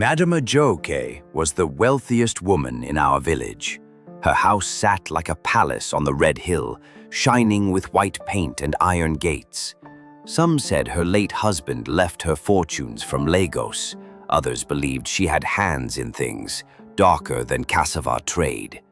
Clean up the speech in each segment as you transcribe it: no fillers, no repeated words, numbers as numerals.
Madame Ajoke was the wealthiest woman in our village. Her house sat like a palace on the red hill, shining with white paint and iron gates. Some said her late husband left her fortunes from Lagos. Others believed she had hands in things, darker than cassava trade.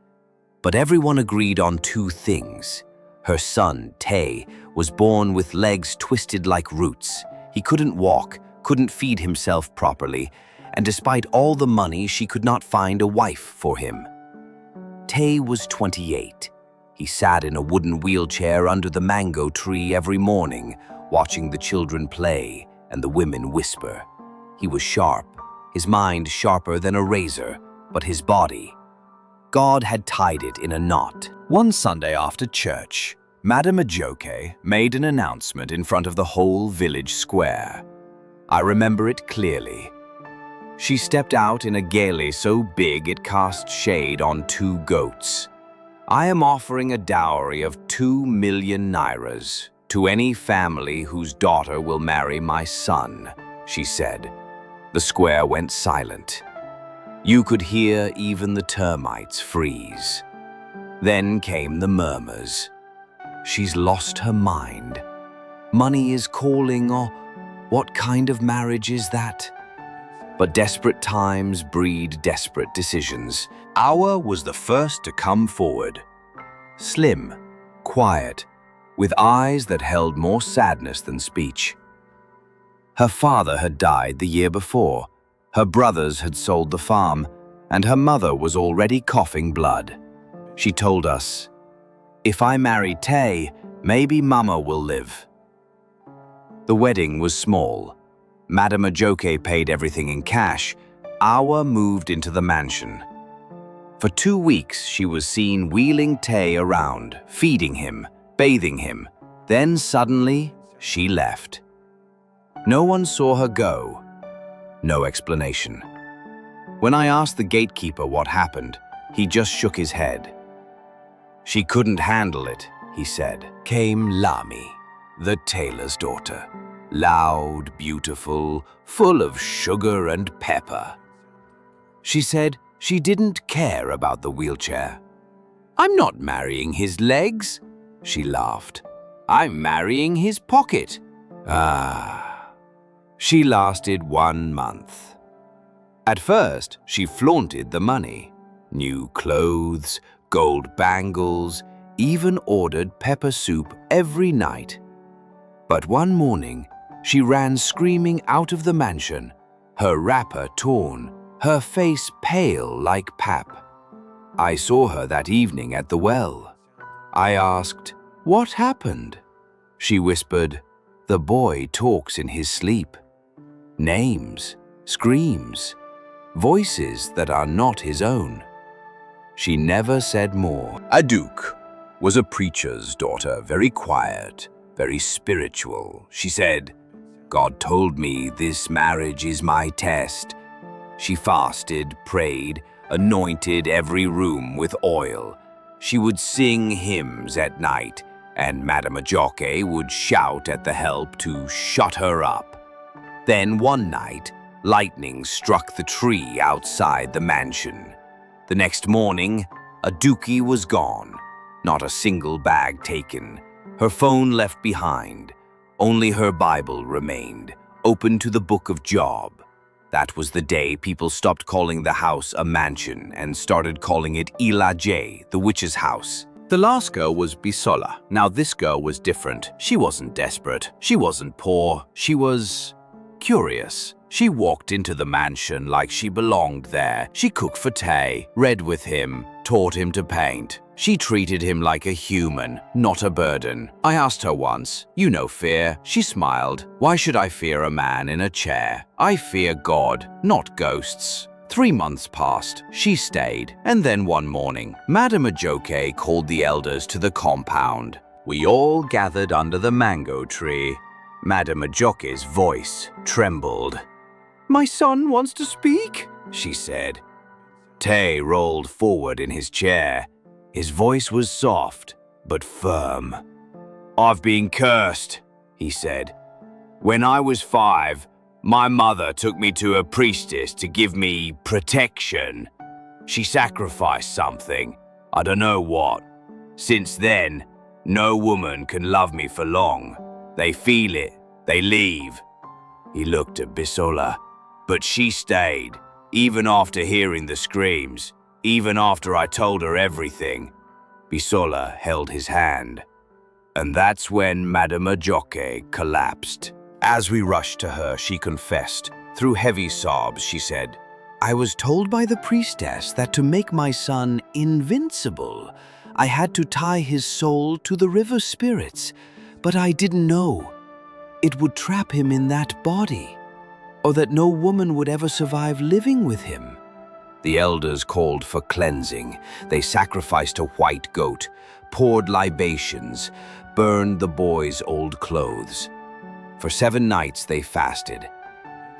But everyone agreed on two things. Her son, Tay, was born with legs twisted like roots. He couldn't walk, couldn't feed himself properly, and despite all the money, she could not find a wife for him. Tay was 28. He sat in a wooden wheelchair under the mango tree every morning, watching the children play and the women whisper. He was sharp, his mind sharper than a razor, but his body. God had tied it in a knot. One Sunday after church, Madame Ajoke made an announcement in front of the whole village square. I remember it clearly. She stepped out in a galley so big it cast shade on two goats. "I am offering a dowry of 2 million nairas to any family whose daughter will marry my son," she said. The square went silent. You could hear even the termites freeze. Then came the murmurs. "She's lost her mind. Money is calling, or what kind of marriage is that?" But desperate times breed desperate decisions. Awa was the first to come forward. Slim, quiet, with eyes that held more sadness than speech. Her father had died the year before, her brothers had sold the farm, and her mother was already coughing blood. She told us, "If I marry Tay, maybe Mama will live." The wedding was small. Madame Ajoke paid everything in cash. Awa moved into the mansion. For 2 weeks, she was seen wheeling Tay around, feeding him, bathing him. Then suddenly, she left. No one saw her go. No explanation. When I asked the gatekeeper what happened, he just shook his head. "She couldn't handle it," he said. Came Lami, the tailor's daughter. Loud, beautiful, full of sugar and pepper. She said she didn't care about the wheelchair. "I'm not marrying his legs," she laughed. "I'm marrying his pocket." She lasted 1 month. At first, she flaunted the money. New clothes, gold bangles, even ordered pepper soup every night. But one morning, she ran screaming out of the mansion, her wrapper torn, her face pale like pap. I saw her that evening at the well. I asked, "What happened?" She whispered, "The boy talks in his sleep. Names, screams, voices that are not his own." She never said more. Aduk was a preacher's daughter, very quiet, very spiritual. She said, "God told me this marriage is my test." She fasted, prayed, anointed every room with oil. She would sing hymns at night, and Madame Ajoke would shout at the help to shut her up. Then one night, lightning struck the tree outside the mansion. The next morning, Aduki was gone, not a single bag taken. Her phone left behind. Only her Bible remained, open to the book of Job. That was the day people stopped calling the house a mansion and started calling it Ilaje, the witch's house. The last girl was Bisola. Now this girl was different. She wasn't desperate. She wasn't poor. She was curious. She walked into the mansion like she belonged there. She cooked for Tay, read with him, taught him to paint. She treated him like a human, not a burden. I asked her once, "You know fear?" She smiled. "Why should I fear a man in a chair? I fear God, not ghosts." 3 months passed. She stayed. And then one morning, Madame Ajoke called the elders to the compound. We all gathered under the mango tree. Madame Ajoke's voice trembled. "My son wants to speak," she said. Tay rolled forward in his chair. His voice was soft, but firm. "I've been cursed," he said. "When I was 5, My mother took me to a priestess to give me protection. She sacrificed something, I don't know what. Since then, no woman can love me for long. They feel it, they leave. He looked at Bisola, but she stayed, even after hearing the screams, even after I told her everything. Bisola held his hand. And that's when Madame Ajoke collapsed. As we rushed to her, she confessed. Through heavy sobs, she said, "I was told by the priestess that to make my son invincible, I had to tie his soul to the river spirits, but I didn't know it would trap him in that body, or that no woman would ever survive living with him." The elders called for cleansing. They sacrificed a white goat, poured libations, burned the boy's old clothes. For 7 nights they fasted.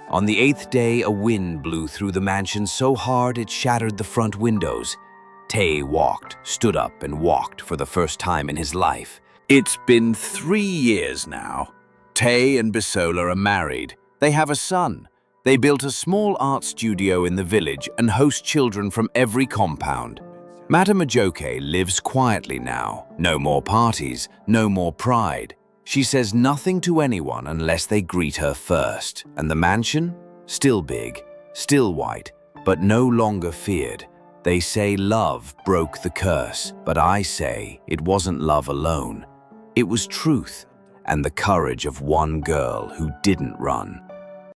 On the 8th day, a wind blew through the mansion so hard it shattered the front windows. Tay stood up and walked for the first time in his life. It's been 3 years now. Tay and Bisola are married. They have a son. They built a small art studio in the village and host children from every compound. Madame Ajoke lives quietly now. No more parties, no more pride. She says nothing to anyone unless they greet her first. And the mansion? Still big, still white, but no longer feared. They say love broke the curse, but I say it wasn't love alone. It was truth and the courage of one girl who didn't run.